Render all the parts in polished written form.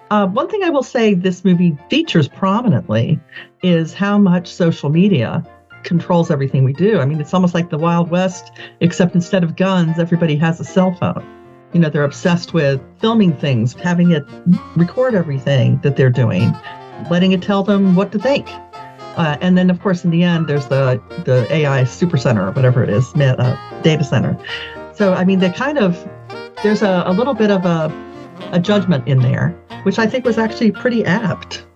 One thing I will say this movie features prominently is how much social media controls everything we do. I mean, it's almost like the Wild West, except instead of guns, everybody has a cell phone. You know, they're obsessed with filming things, having it record everything that they're doing, letting it tell them what to think. And then, of course, in the end, there's the AI supercenter or whatever it is, data center. So, I mean, there's a little bit of a judgment in there, which I think was actually pretty apt.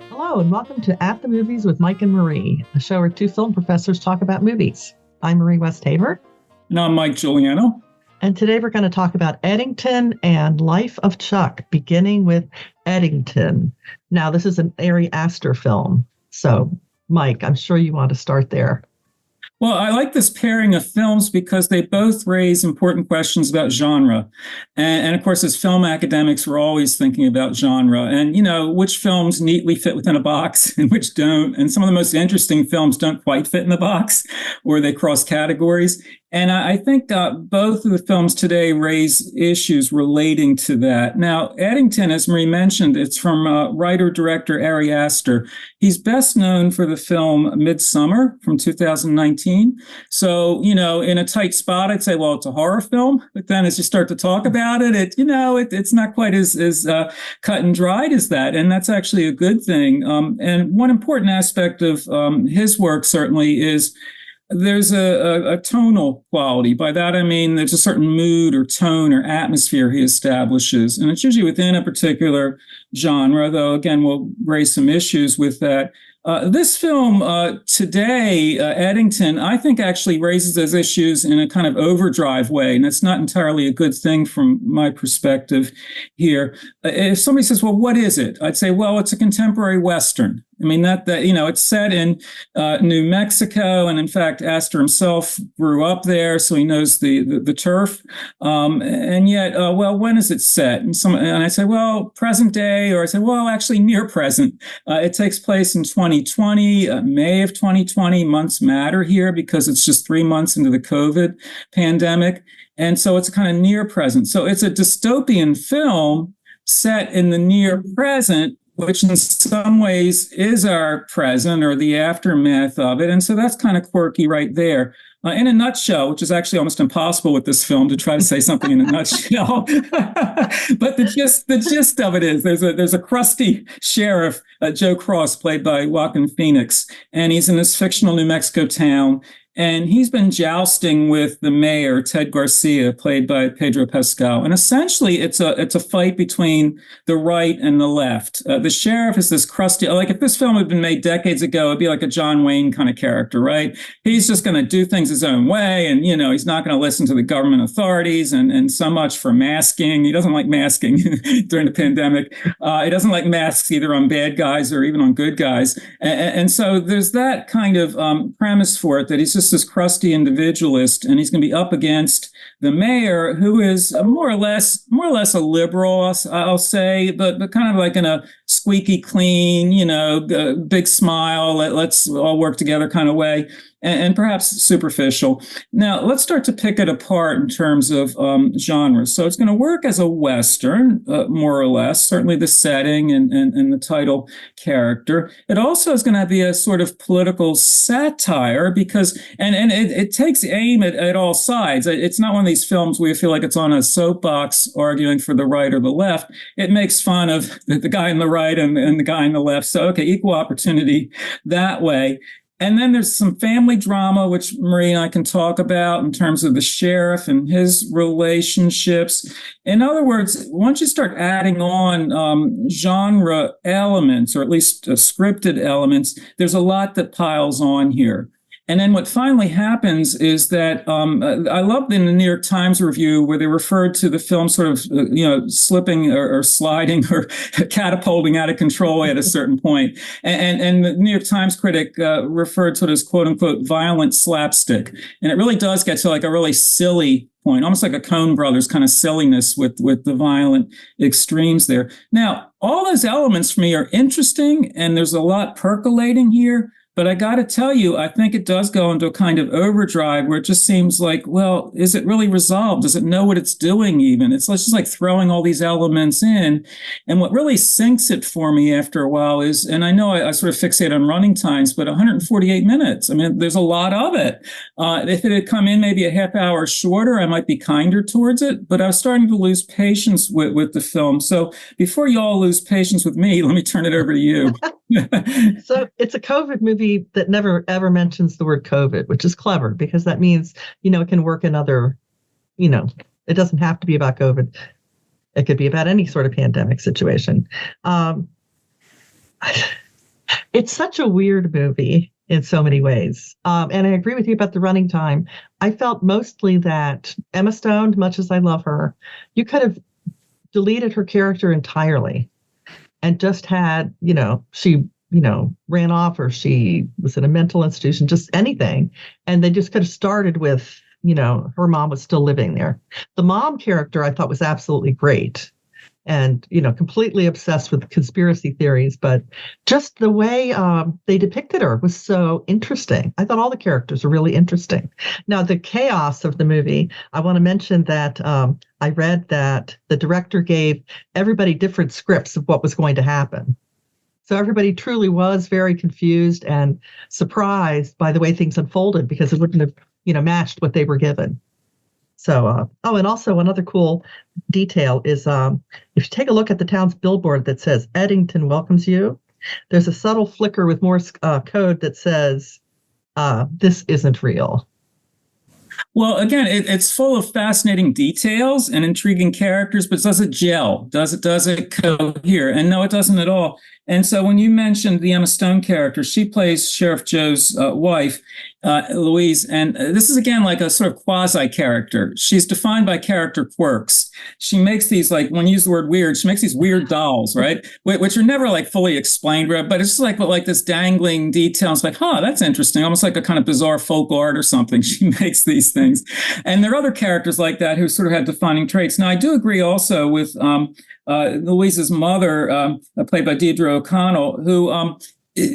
Hello, and welcome to At the Movies with Mike and Marie, a show where two film professors talk about movies. I'm Marie Westhaver. And I'm Mike Giuliano. And today we're going to talk about Eddington and Life of Chuck, beginning with Eddington. Now, this is an Ari Aster film. So, Mike, I'm sure you want to start there. Well, I like this pairing of films because they both raise important questions about genre. And of course, as film academics, we're always thinking about genre and, you know, which films neatly fit within a box and which don't. And some of the most interesting films don't quite fit in the box or they cross categories. And I think both of the films today raise issues relating to that. Now, Eddington, as Marie mentioned, it's from writer-director Ari Aster. He's best known for the film Midsommar from 2019. So, you know, in a tight spot, I'd say, well, it's a horror film. But then as you start to talk about it, it's not quite as cut and dried as that. And that's actually a good thing. And one important aspect of his work certainly is there's a tonal quality. By that, I mean, there's a certain mood or tone or atmosphere he establishes. And it's usually within a particular genre, though, again, we'll raise some issues with that. This film today, Eddington, I think actually raises those issues in a kind of overdrive way. And that's not entirely a good thing from my perspective here. If somebody says, well, what is it? I'd say, well, it's a contemporary Western. I mean, it's set in New Mexico. And in fact, Aster himself grew up there, so he knows the turf. And yet, well, when is it set? And I say, well, present day, or I say, well, actually near present. It takes place in 2020, May of 2020. Months matter here because it's just 3 months into the COVID pandemic. And so it's kind of near present. So it's a dystopian film set in the near present, which in some ways is our present or the aftermath of it. And so that's kind of quirky right there. In a nutshell, which is actually almost impossible with this film to try to say something in a nutshell. But the gist of it is there's a crusty sheriff, Joe Cross, played by Joaquin Phoenix, and he's in this fictional New Mexico town. And he's been jousting with the mayor, Ted Garcia, played by Pedro Pascal. And essentially, it's a fight between the right and the left. The sheriff is this crusty, like if this film had been made decades ago, it'd be like a John Wayne kind of character, right? He's just going to do things his own way. And, you know, he's not going to listen to the government authorities and so much for masking. He doesn't like masking during the pandemic. He doesn't like masks either on bad guys or even on good guys. And so there's that kind of premise for it, that he's just this crusty individualist, and he's going to be up against the mayor, who is more or less a liberal, I'll say, but kind of like in a squeaky clean, you know, big smile, let's all work together kind of way. And perhaps superficial. Now, let's start to pick it apart in terms of genres. So it's going to work as a Western, more or less, certainly the setting and the title character. It also is going to be a sort of political satire because, and it takes aim at all sides. It's not one of these films where you feel like it's on a soapbox arguing for the right or the left. It makes fun of the guy on the right and the guy on the left. So, okay, equal opportunity that way. And then there's some family drama, which Marie and I can talk about in terms of the sheriff and his relationships. In other words, once you start adding on genre elements, or at least scripted elements, there's a lot that piles on here. And then what finally happens is that I loved in the New York Times review where they referred to the film sort of, slipping or sliding or catapulting out of control at a certain point. And the New York Times critic referred to it as, quote unquote, violent slapstick. And it really does get to like a really silly point, almost like a Coen Brothers kind of silliness with the violent extremes there. Now, all those elements for me are interesting, and there's a lot percolating here. But I got to tell you, I think it does go into a kind of overdrive where it just seems like, well, is it really resolved? Does it know what it's doing even? It's just like throwing all these elements in. And what really sinks it for me after a while is, and I know I sort of fixate on running times, but 148 minutes. I mean, there's a lot of it. If it had come in maybe a half hour shorter, I might be kinder towards it. But I was starting to lose patience with the film. So before you all lose patience with me, let me turn it over to you. So it's a COVID movie that never ever mentions the word COVID, which is clever because that means, it can work in other, it doesn't have to be about COVID. It could be about any sort of pandemic situation. It's such a weird movie in so many ways. And I agree with you about the running time. I felt mostly that Emma Stone, much as I love her, you could have deleted her character entirely and just had, she, ran off or she was in a mental institution, just anything. And they just could have started with, her mom was still living there. The mom character I thought was absolutely great and, completely obsessed with conspiracy theories, but just the way they depicted her was so interesting. I thought all the characters were really interesting. Now, the chaos of the movie, I want to mention that I read that the director gave everybody different scripts of what was going to happen. So everybody truly was very confused and surprised by the way things unfolded because it wouldn't have, matched what they were given. So, and also another cool detail is if you take a look at the town's billboard that says Eddington welcomes you, there's a subtle flicker with Morse code that says, this isn't real. Well, again, it's full of fascinating details and intriguing characters, but does it gel? Does it cohere? And no, it doesn't at all. And so when you mentioned the Emma Stone character, she plays Sheriff Joe's wife, Louise. And this is, again, like a sort of quasi character. She's defined by character quirks. She makes these, like, when you use the word weird, she makes these weird dolls, right? Which are never like fully explained, but it's just like this dangling detail. It's like, that's interesting. Almost like a kind of bizarre folk art or something. She makes these things. And there are other characters like that who sort of have defining traits. Now, I do agree also with Louise's mother, played by Deirdre O'Connell, who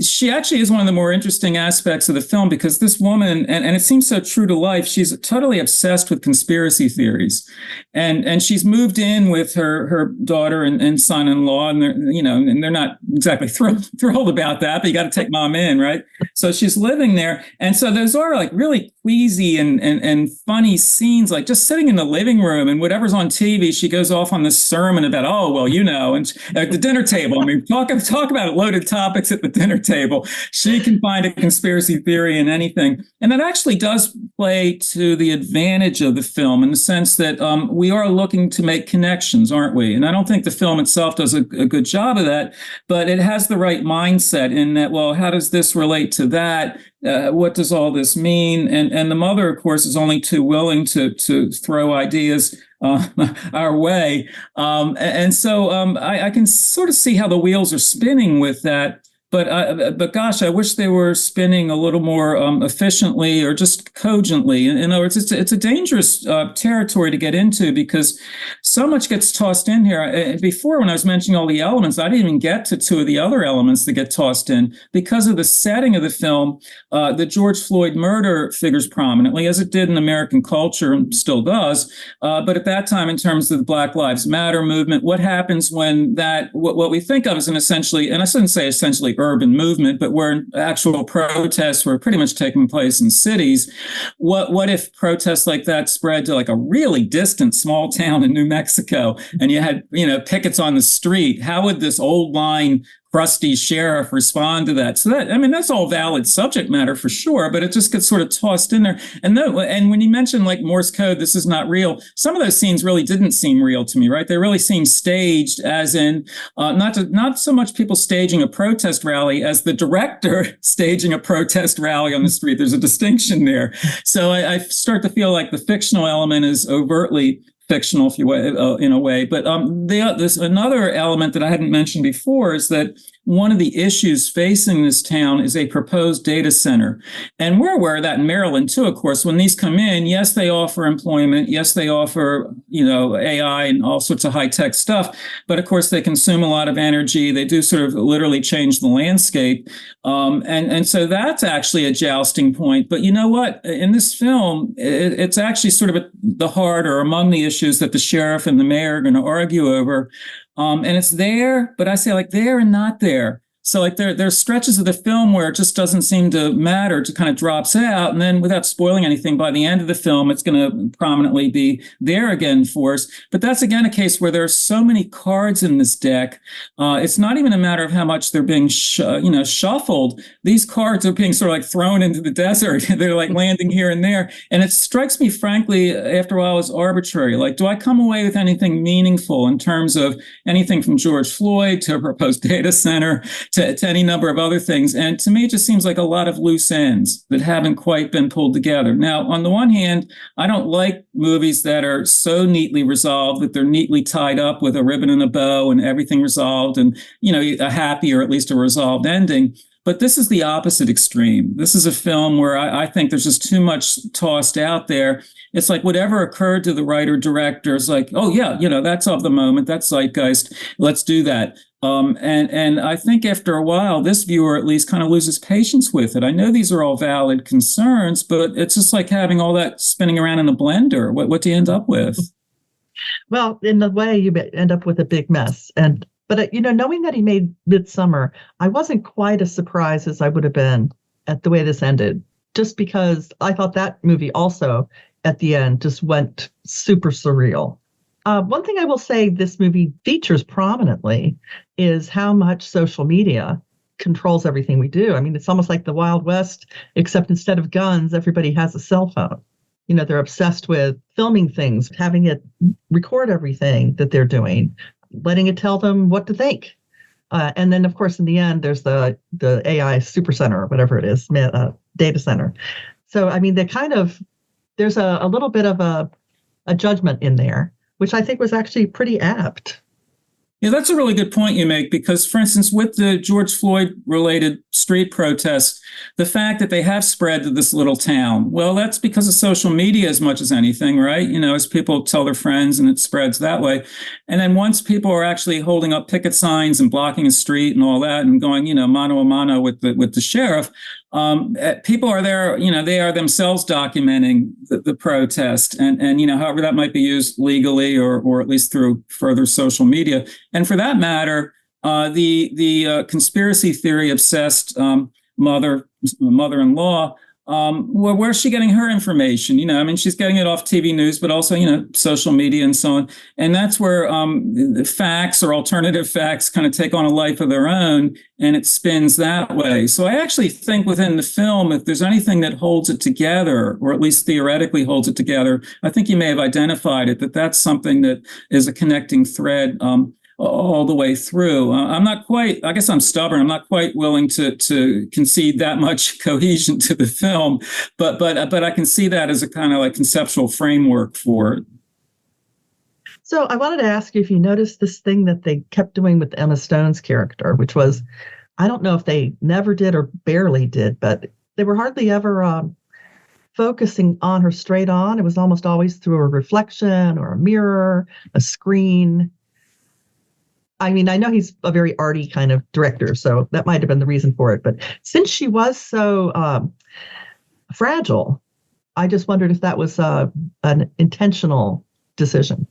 she actually is one of the more interesting aspects of the film because this woman, and it seems so true to life, she's totally obsessed with conspiracy theories. And she's moved in with her daughter and son-in-law, and they're not exactly thrilled about that, but you got to take mom in, right? So she's living there. And so those are like really queasy and funny scenes, like just sitting in the living room and whatever's on TV, she goes off on this sermon about, and at the dinner table. I mean, talk about loaded topics at the dinner table. She can find a conspiracy theory in anything. And that actually does play to the advantage of the film in the sense that we are looking to make connections, aren't we? And I don't think the film itself does a good job of that, but it has the right mindset in that, well, how does this relate to that? What does all this mean? And the mother, of course, is only too willing to throw ideas our way. And so I can sort of see how the wheels are spinning with that. But gosh, I wish they were spinning a little more efficiently or just cogently. In other words, it's a dangerous territory to get into because so much gets tossed in here. Before, when I was mentioning all the elements, I didn't even get to two of the other elements that get tossed in because of the setting of the film. The George Floyd murder figures prominently, as it did in American culture and still does. But at that time, in terms of the Black Lives Matter movement, what happens when what we think of as an essentially, and I shouldn't say essentially urban movement, but where actual protests were pretty much taking place in cities. What if protests like that spread to like a really distant small town in New Mexico and you had, pickets on the street? How would this old line crusty sheriff respond to that? So that's all valid subject matter for sure, but it just gets sort of tossed in there. And when you mention like Morse code, this is not real. Some of those scenes really didn't seem real to me, right? They really seem staged, as in not so much people staging a protest rally as the director staging a protest rally on the street. There's a distinction there. So I start to feel like the fictional element is overtly fictional, if you will, in a way. But there's another element that I hadn't mentioned before is that one of the issues facing this town is a proposed data center. And we're aware of that in Maryland too, of course. When these come in, yes, they offer employment. Yes, they offer, AI and all sorts of high-tech stuff. But of course, they consume a lot of energy. They do sort of literally change the landscape. And so that's actually a jousting point. But you know what? In this film, it's actually sort of the heart or among the issues that the sheriff and the mayor are going to argue over. And it's there, but I say like there and not there. So like there's stretches of the film where it just doesn't seem to matter, it kind of drops out. And then without spoiling anything, by the end of the film, it's going to prominently be there again for us. But that's again a case where there are so many cards in this deck. It's not even a matter of how much they're being shuffled. These cards are being sort of like thrown into the desert. They're like landing here and there. And it strikes me, frankly, after a while as arbitrary. Like, do I come away with anything meaningful in terms of anything from George Floyd to a proposed data center to any number of other things? And to me, it just seems like a lot of loose ends that haven't quite been pulled together. Now, on the one hand, I don't like movies that are so neatly resolved that they're neatly tied up with a ribbon and a bow and everything resolved and, a happy or at least a resolved ending. But this is the opposite extreme. This is a film where I think there's just too much tossed out there. It's like whatever occurred to the writer director is like, oh yeah, that's of the moment, that's zeitgeist, let's do that. And I think after a while, this viewer at least kind of loses patience with it. I know these are all valid concerns, but it's just like having all that spinning around in a blender. What do you end up with? Well, in a way, you end up with a big mess. But knowing that he made Midsommar, I wasn't quite as surprised as I would have been at the way this ended, just because I thought that movie also at the end just went super surreal. One thing I will say this movie features prominently is how much social media controls everything we do. I mean, it's almost like the Wild West, except instead of guns, everybody has a cell phone. They're obsessed with filming things, having it record everything that they're doing, letting it tell them what to think. And then, of course, in the end, there's the AI supercenter or whatever it is, data center. So, I mean, there's a little bit of a judgment in there, which I think was actually pretty apt. Yeah, that's a really good point you make, because, for instance, with the George Floyd-related street protests, the fact that they have spread to this little town, well, that's because of social media as much as anything, right? As people tell their friends and it spreads that way. And then once people are actually holding up picket signs and blocking a street and all that and going, mano a mano with the sheriff, people are there, they are themselves documenting the protest and however that might be used legally or at least through further social media. And for that matter, the conspiracy theory obsessed mother-in-law, where's she getting her information? She's getting it off TV news, but also, social media and so on. And that's where the facts or alternative facts kind of take on a life of their own, and it spins that way. So I actually think within the film, if there's anything that holds it together, or at least theoretically holds it together, I think you may have identified it, that's something that is a connecting thread all the way through. I guess I'm stubborn. I'm not quite willing to concede that much cohesion to the film, but I can see that as a kind of like conceptual framework for it. So I wanted to ask you if you noticed this thing that they kept doing with Emma Stone's character, which was, I don't know if they never did or barely did, but they were hardly ever focusing on her straight on. It was almost always through a reflection or a mirror, a screen. I mean, I know he's a very arty kind of director, so that might have been the reason for it. But since she was so fragile, I just wondered if that was an intentional decision.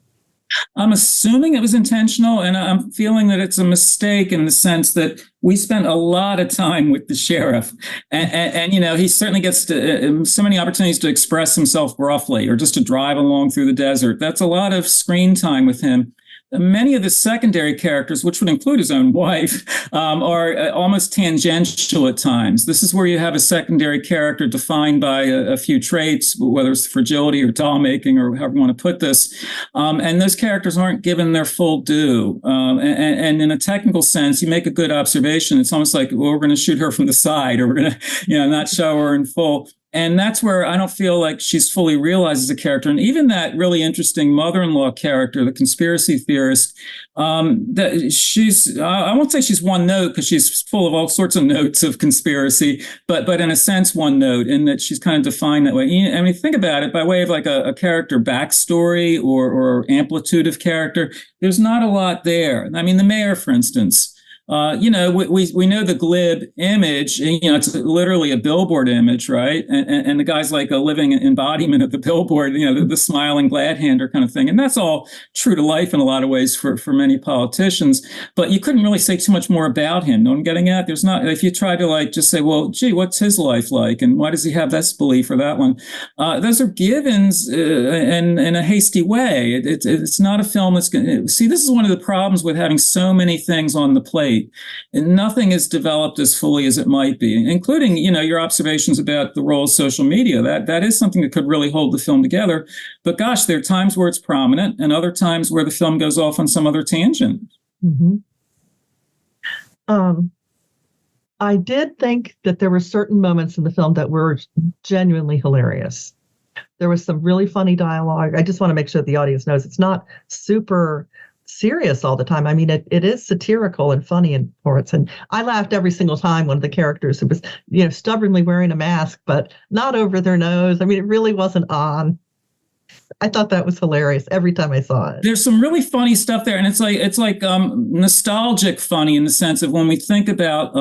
I'm assuming it was intentional, and I'm feeling that it's a mistake in the sense that we spent a lot of time with the sheriff, and he certainly gets so many opportunities to express himself gruffly or just to drive along through the desert. That's a lot of screen time with him. Many of the secondary characters, which would include his own wife, are almost tangential at times. This is where you have a secondary character defined by a few traits, whether it's fragility or doll making or however you want to put this. And those characters aren't given their full due. And in a technical sense, you make a good observation. It's almost like, well, we're going to shoot her from the side, or we're going to, not show her in full. And that's where I don't feel like she's fully realized as a character. And even that really interesting mother-in-law character, the conspiracy theorist, that she's, I won't say she's one note because she's full of all sorts of notes of conspiracy, but in a sense, one note in that she's kind of defined that way. I mean, think about it by way of like a character backstory or amplitude of character. There's not a lot there. I mean, the mayor, for instance, we know the glib image, it's literally a billboard image, right? And the guy's like a living embodiment of the billboard, the smiling glad hander kind of thing. And that's all true to life in a lot of ways for many politicians. But you couldn't really say too much more about him. Know what I'm getting at? There's not, if you try to like just say, well, gee, what's his life like? And why does he have this belief or that one? Those are givens in a hasty way. It's not a film that's going to, see, this is one of the problems with having so many things on the plate. And nothing is developed as fully as it might be, including, your observations about the role of social media. That is something that could really hold the film together. But gosh, there are times where it's prominent and other times where the film goes off on some other tangent. Mm-hmm. I did think that there were certain moments in the film that were genuinely hilarious. There was some really funny dialogue. I just want to make sure the audience knows it's not super serious all the time. I mean, it is satirical and funny in parts. And I laughed every single time one of the characters who was, stubbornly wearing a mask, but not over their nose. I mean, it really wasn't on. I thought that was hilarious every time I saw it. There's some really funny stuff there, and it's like nostalgic funny in the sense of when we think about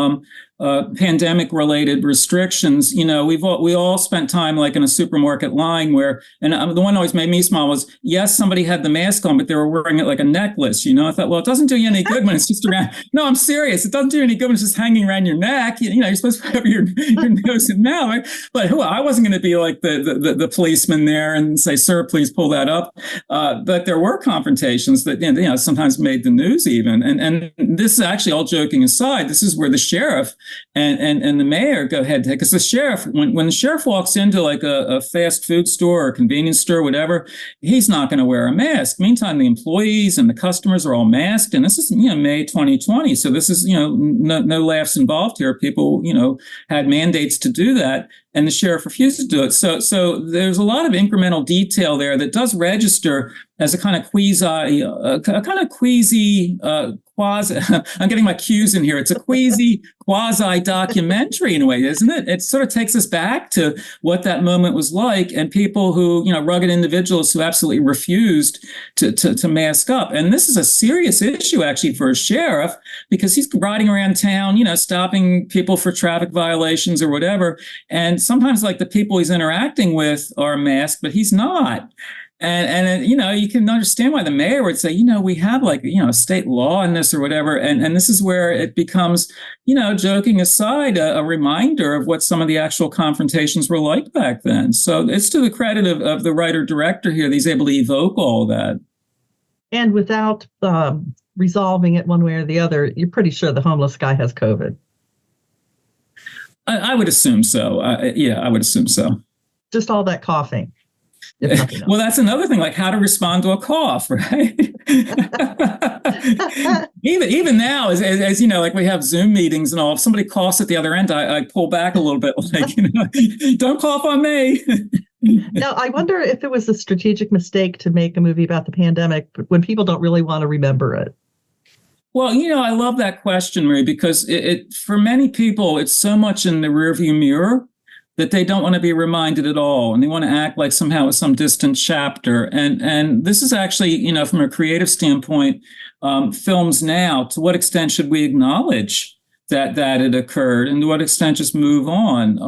pandemic-related restrictions. We all spent time like in a supermarket line where, and the one that always made me smile was, yes, somebody had the mask on, but they were wearing it like a necklace. I thought, well, it doesn't do you any good when it's just around. No, I'm serious. It doesn't do you any good when it's just hanging around your neck. You're supposed to cover your nose and mouth. Right? But I wasn't going to be like the policeman there and say, sir, please pull that up. But there were confrontations that sometimes made the news even. And this is actually, all joking aside, this is where the sheriff and the mayor go ahead, because the sheriff, when the sheriff walks into like a fast food store or convenience store, whatever, he's not going to wear a mask. Meantime, the employees and the customers are all masked, and this is May 2020, so this is no laughs involved here. People had mandates to do that, and the sheriff refused to do it. So there's a lot of incremental detail there that does register as a kind of quasi, quasi, I'm getting my cues in here. It's a quasi documentary in a way, isn't it? It sort of takes us back to what that moment was like, and people who, rugged individuals who absolutely refused to mask up. And this is a serious issue actually for a sheriff, because he's riding around town, stopping people for traffic violations or whatever. And sometimes like the people he's interacting with are masked, but he's not. And you can understand why the mayor would say, we have like, state law in this or whatever. And this is where it becomes, joking aside, a reminder of what some of the actual confrontations were like back then. So it's to the credit of the writer-director here that he's able to evoke all that. And without resolving it one way or the other, you're pretty sure the homeless guy has COVID. I would assume so. I would assume so. Just all that coughing. Well, that's another thing, like how to respond to a cough, right? even now, as like we have Zoom meetings and all, if somebody coughs at the other end, I pull back a little bit, like, don't cough on me. Now, I wonder if it was a strategic mistake to make a movie about the pandemic when people don't really want to remember it. Well, I love that question, Marie, because it for many people, it's so much in the rearview mirror that they don't want to be reminded at all, and they want to act like somehow it's some distant chapter. And this is actually, from a creative standpoint, films now, to what extent should we acknowledge that it occurred, and to what extent just move on?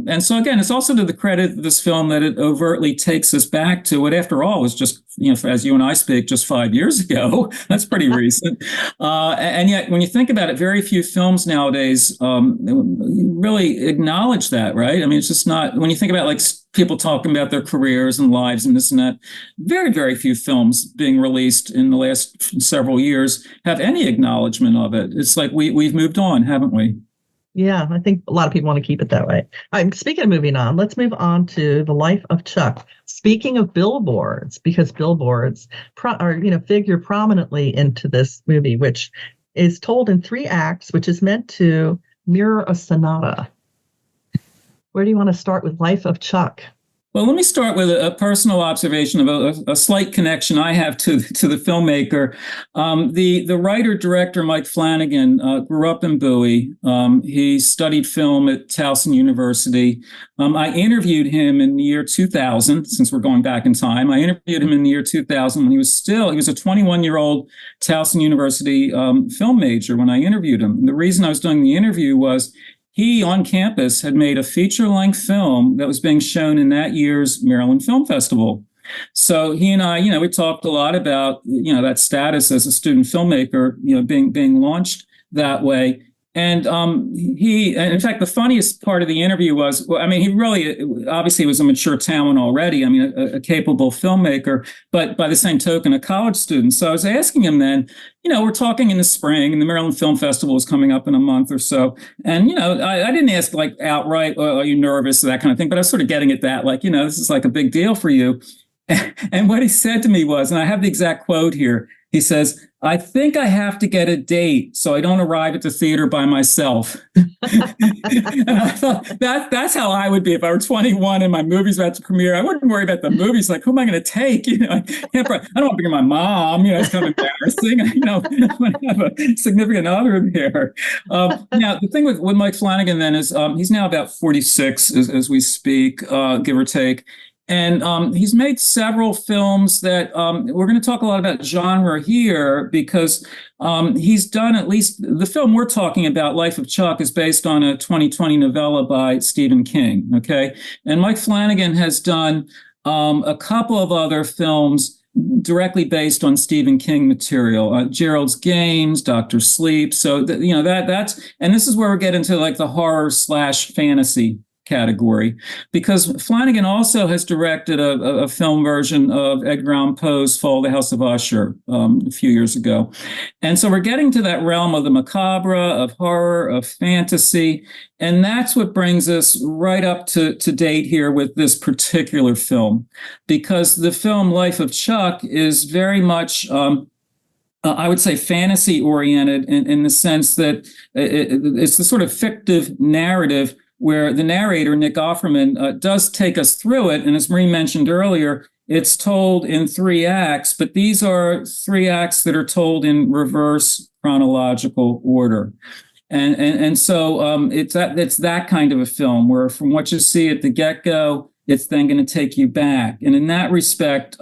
And so again, it's also to the credit of this film that it overtly takes us back to what, after all, was just, as you and I speak, just 5 years ago. That's pretty recent. And yet, when you think about it, very few films nowadays really acknowledge that, right? I mean, it's just not, when you think about like people talking about their careers and lives and this and that, very, very few films being released in the last several years have any acknowledgement of it. It's like we've moved on, haven't we? Yeah, I think a lot of people want to keep it that way. Speaking of moving on, let's move on to The Life of Chuck. Speaking of billboards, because billboards figure prominently into this movie, which is told in 3 acts, which is meant to mirror a sonata. Where do you want to start with Life of Chuck? Well, let me start with a personal observation of a slight connection I have to the filmmaker. The writer-director Mike Flanagan grew up in Bowie. He studied film at Towson University. I interviewed him in the year 2000, since we're going back in time. I interviewed him in the year 2000 when he was a 21-year-old Towson University film major when I interviewed him. And the reason I was doing the interview was he, on campus, had made a feature-length film that was being shown in that year's Maryland Film Festival. So he and I, we talked a lot about, that status as a student filmmaker, being launched that way. And in fact, the funniest part of the interview was, he really, obviously was a mature talent already. A capable filmmaker, but by the same token, a college student. So I was asking him then, we're talking in the spring and the Maryland Film Festival is coming up in a month or so. And, I didn't ask like outright, are you nervous, that kind of thing, but I was sort of getting at that, this is like a big deal for you. And what he said to me was, and I have the exact quote here, he says, "I think I have to get a date so I don't arrive at the theater by myself." And I thought that's how I would be if I were 21 and my movie's about to premiere. I wouldn't worry about the movies. Like, who am I going to take? I don't want to bring my mom. It's kind of embarrassing. I want to have a significant other there. Now, the thing with Mike Flanagan then is he's now about 46 as we speak, give or take. And he's made several films that we're going to talk a lot about genre here because he's done at least the film we're talking about, Life of Chuck, is based on a 2020 novella by Stephen King. Okay. And Mike Flanagan has done a couple of other films directly based on Stephen King material, Gerald's Games, Dr. Sleep. So, that's, and this is where we get into like the horror / fantasy category, because Flanagan also has directed a film version of Edgar Allan Poe's Fall of the House of Usher a few years ago. And so we're getting to that realm of the macabre, of horror, of fantasy. And that's what brings us right up to date here with this particular film, because the film Life of Chuck is very much I would say fantasy oriented in the sense that it's the sort of fictive narrative where the narrator, Nick Offerman, does take us through it. And as Marie mentioned earlier, it's told in 3 acts, but these are 3 acts that are told in reverse chronological order. And so it's that kind of a film where from what you see at the get-go, it's then going to take you back. And in that respect,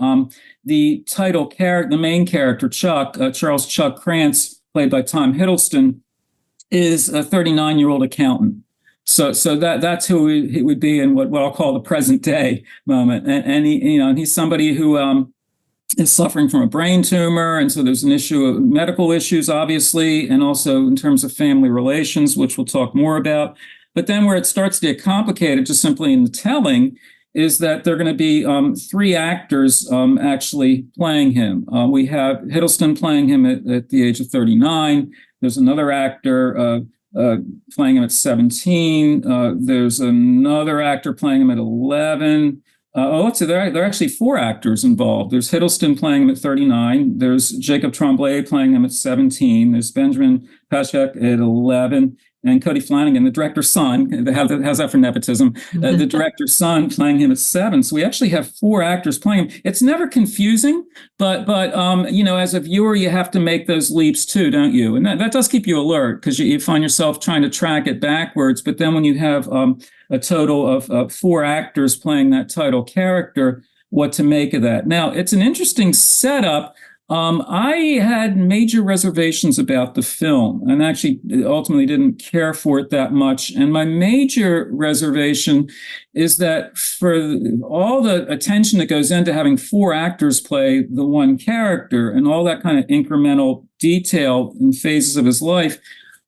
the title character, the main character, Chuck, Charles Chuck Krantz, played by Tom Hiddleston, is a 39-year-old accountant. So that's who he would be in what I'll call the present day moment. And he, he's somebody who is suffering from a brain tumor. And so there's an issue of medical issues, obviously, and also in terms of family relations, which we'll talk more about. But then where it starts to get complicated, just simply in the telling, is that there are going to be 3 actors actually playing him. We have Hiddleston playing him at the age of 39. There's another actor playing him at 17. There's another actor playing him at 11. Let's see, there are actually 4 actors involved. There's Hiddleston playing him at 39. There's Jacob Tremblay playing him at 17. There's Benjamin Pasek at 11. And Cody Flanagan, the director's son, how's that for nepotism? The director's son playing him at 7. So we actually have 4 actors playing him. It's never confusing, but as a viewer, you have to make those leaps too, don't you? And that does keep you alert because you find yourself trying to track it backwards. But then when you have a total of 4 actors playing that title character, what to make of that? Now, it's an interesting setup. I had major reservations about the film and actually ultimately didn't care for it that much. And my major reservation is that for all the attention that goes into having 4 actors play the one character and all that kind of incremental detail in phases of his life,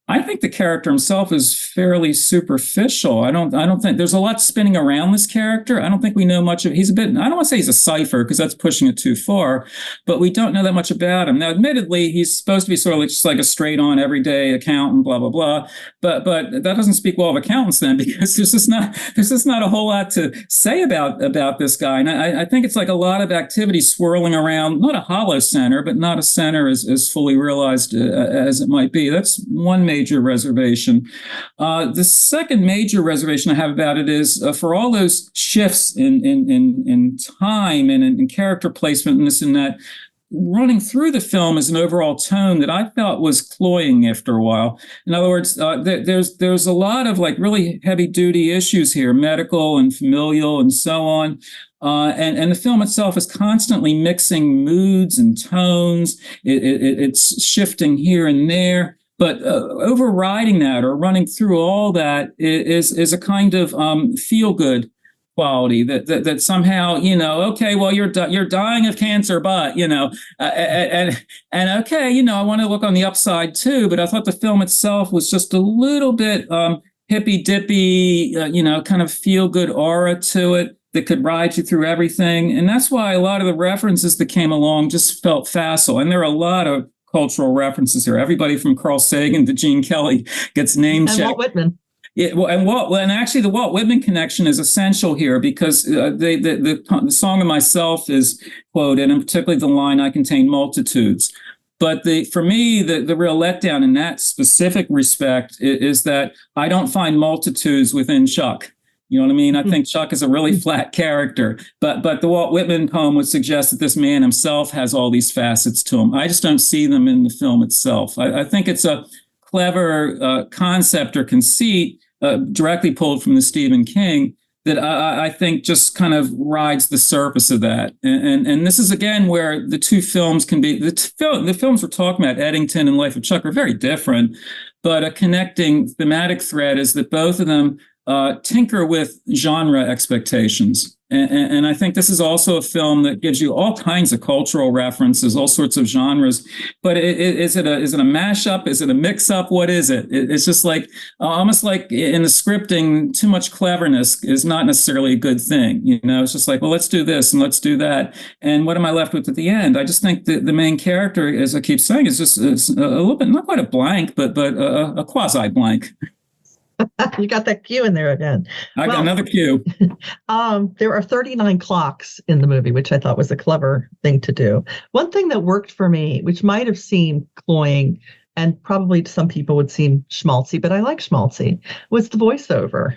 I think the character himself is fairly superficial. I don't think there's a lot spinning around this character. I don't think we know much of. He's a bit. I don't want to say he's a cipher because that's pushing it too far, but we don't know that much about him. Now, admittedly, he's supposed to be sort of just like a straight-on, everyday accountant, blah blah blah. But that doesn't speak well of accountants then, because there's just not a whole lot to say about this guy. And I think it's like a lot of activity swirling around, not a hollow center, but not a center as fully realized as it might be. That's one major major reservation. The second major reservation I have about it is for all those shifts in time and in character placement and this and that, running through the film is an overall tone that I felt was cloying after a while. In other words, there's a lot of like really heavy duty issues here, medical and familial and so on. And the film itself is constantly mixing moods and tones. It's shifting here and there. But overriding that or running through all that is a kind of feel-good quality that somehow, okay, well, you're dying of cancer, but, and okay, I want to look on the upside too. But I thought the film itself was just a little bit hippy-dippy, kind of feel-good aura to it that could ride you through everything. And that's why a lot of the references that came along just felt facile. And there are a lot of cultural references here. Everybody from Carl Sagan to Gene Kelly gets name checked. And Walt Whitman. Yeah, and actually the Walt Whitman connection is essential here because the Song of Myself is quoted, and particularly the line, "I contain multitudes." But for me, the real letdown in that specific respect is that I don't find multitudes within Chuck. You know what I mean? I think Chuck is a really flat character, but the Walt Whitman poem would suggest that this man himself has all these facets to him. I just don't see them in the film itself. I think it's a clever concept or conceit directly pulled from the Stephen King that I think just kind of rides the surface of that. And this is, again, where the two films can be, the films we're talking about, Eddington and Life of Chuck, are very different, but a connecting thematic thread is that both of them tinker with genre expectations. And I think this is also a film that gives you all kinds of cultural references, all sorts of genres. But is it a mashup? Is it a mix-up? What is it? It's just like almost like in the scripting, too much cleverness is not necessarily a good thing. It's just like, well, let's do this and let's do that. And what am I left with at the end? I just think that the main character, as I keep saying, is just a little bit, not quite a blank, but a quasi-blank. You got that cue in there again. I got another cue. There are 39 clocks in the movie, which I thought was a clever thing to do. One thing that worked for me, which might have seemed cloying and probably to some people would seem schmaltzy, but I like schmaltzy, was the voiceover.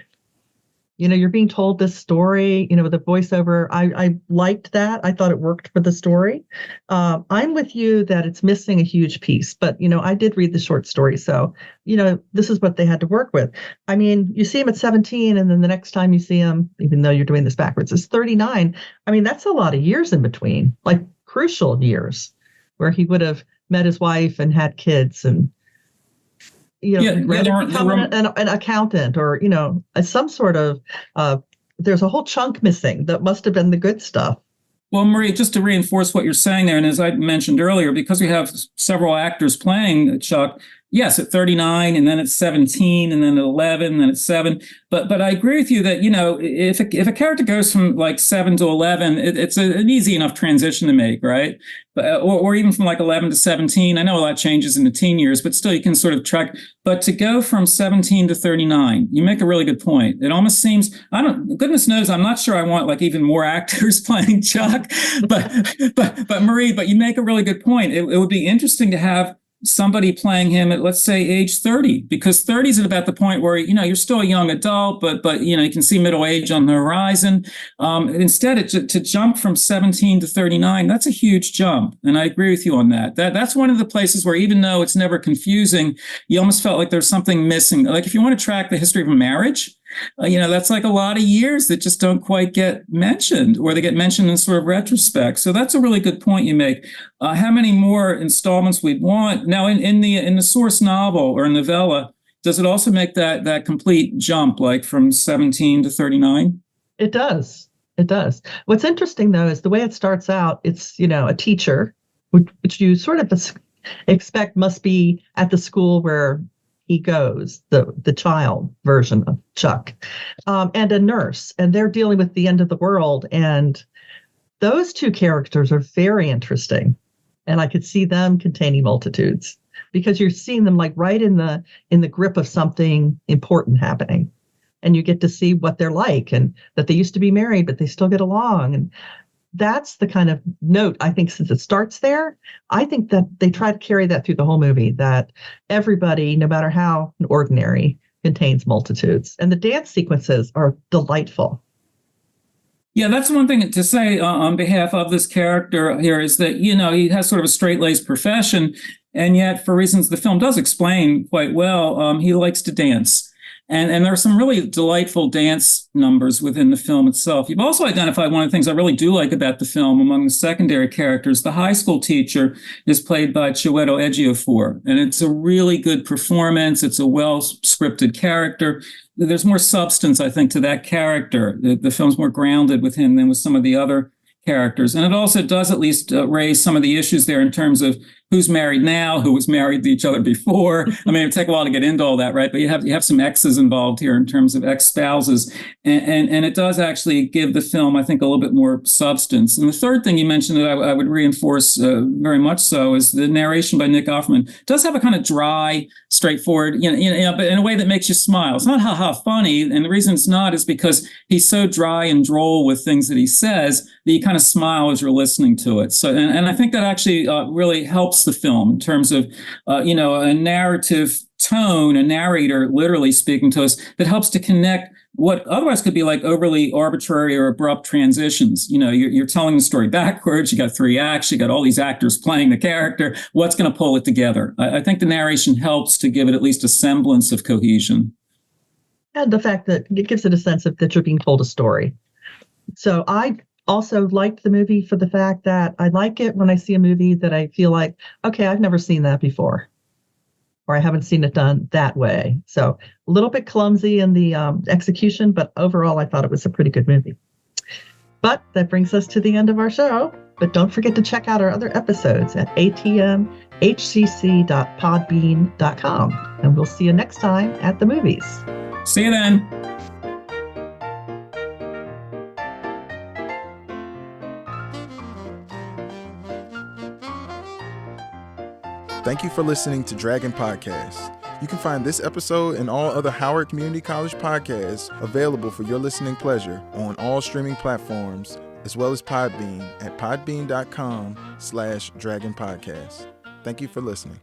You're being told this story, with the voiceover. I liked that. I thought it worked for the story. I'm with you that it's missing a huge piece, but, I did read the short story. So, this is what they had to work with. I mean, you see him at 17 and then the next time you see him, even though you're doing this backwards, is 39. I mean, that's a lot of years in between, like crucial years where he would have met his wife and had kids and, become an accountant or, some sort of, there's a whole chunk missing that must have been the good stuff. Well, Marie, just to reinforce what you're saying there, and as I mentioned earlier, because we have several actors playing Chuck, yes, at 39, and then at 17, and then at 11, and then at 7. But I agree with you that, if a character goes from like 7 to 11, it's an easy enough transition to make, right? Or even from like 11 to 17. I know a lot changes in the teen years, but still you can sort of track. But to go from 17 to 39, you make a really good point. It almost seems, goodness knows, I'm not sure I want like even more actors playing Chuck. But Marie, but you make a really good point. It would be interesting to have somebody playing him at, let's say, age 30, because 30 is at about the point where, you're still a young adult, but you can see middle age on the horizon. Instead, to jump from 17 to 39, that's a huge jump. And I agree with you on that. That's one of the places where, even though it's never confusing, you almost felt like there's something missing. Like if you want to track the history of a marriage, that's like a lot of years that just don't quite get mentioned, or they get mentioned in sort of retrospect. So that's a really good point you make. How many more installments we'd want? Now, in the source novel or novella, does it also make that complete jump, like from 17 to 39? It does. It does. What's interesting, though, is the way it starts out. It's, a teacher, which you sort of expect must be at the school where he goes, the child version of Chuck, and a nurse, and they're dealing with the end of the world. And those two characters are very interesting. And I could see them containing multitudes because you're seeing them like right in the grip of something important happening. And you get to see what they're like and that they used to be married, but they still get along. And that's the kind of note, I think, since it starts there, I think that they try to carry that through the whole movie, that everybody, no matter how ordinary, contains multitudes. And the dance sequences are delightful. Yeah, that's one thing to say on behalf of this character here is that, he has sort of a straight-laced profession, and yet for reasons the film does explain quite well, he likes to dance. And there are some really delightful dance numbers within the film itself. You've also identified one of the things I really do like about the film among the secondary characters. The high school teacher is played by Chiwetel Ejiofor, and it's a really good performance. It's a well-scripted character. There's more substance, I think, to that character. The film's more grounded with him than with some of the other characters. And it also does at least raise some of the issues there in terms of who's married now, who was married to each other before. I mean, it'd take a while to get into all that, right? But you have some exes involved here in terms of ex-spouses. And it does actually give the film, I think, a little bit more substance. And the third thing you mentioned that I would reinforce very much so is the narration by Nick Offerman. It does have a kind of dry, straightforward, but in a way that makes you smile. It's not ha-ha funny. And the reason it's not is because he's so dry and droll with things that he says that you kind of smile as you're listening to it. So, and I think that actually really helps the film in terms of, a narrative tone, a narrator literally speaking to us that helps to connect what otherwise could be like overly arbitrary or abrupt transitions. You're telling the story backwards. You got 3 acts. You got all these actors playing the character. What's going to pull it together? I think the narration helps to give it at least a semblance of cohesion. And the fact that it gives it a sense of that you're being told a story. So I also liked the movie for the fact that I like it when I see a movie that I feel like, okay, I've never seen that before, or I haven't seen it done that way. So a little bit clumsy in the execution, but overall I thought it was a pretty good movie. But that brings us to the end of our show. But don't forget to check out our other episodes at atmhcc.podbean.com. And we'll see you next time at the movies. See you then. Thank you for listening to Dragon Podcast. You can find this episode and all other Howard Community College podcasts available for your listening pleasure on all streaming platforms, as well as Podbean at podbean.com/Dragon Podcast. Thank you for listening.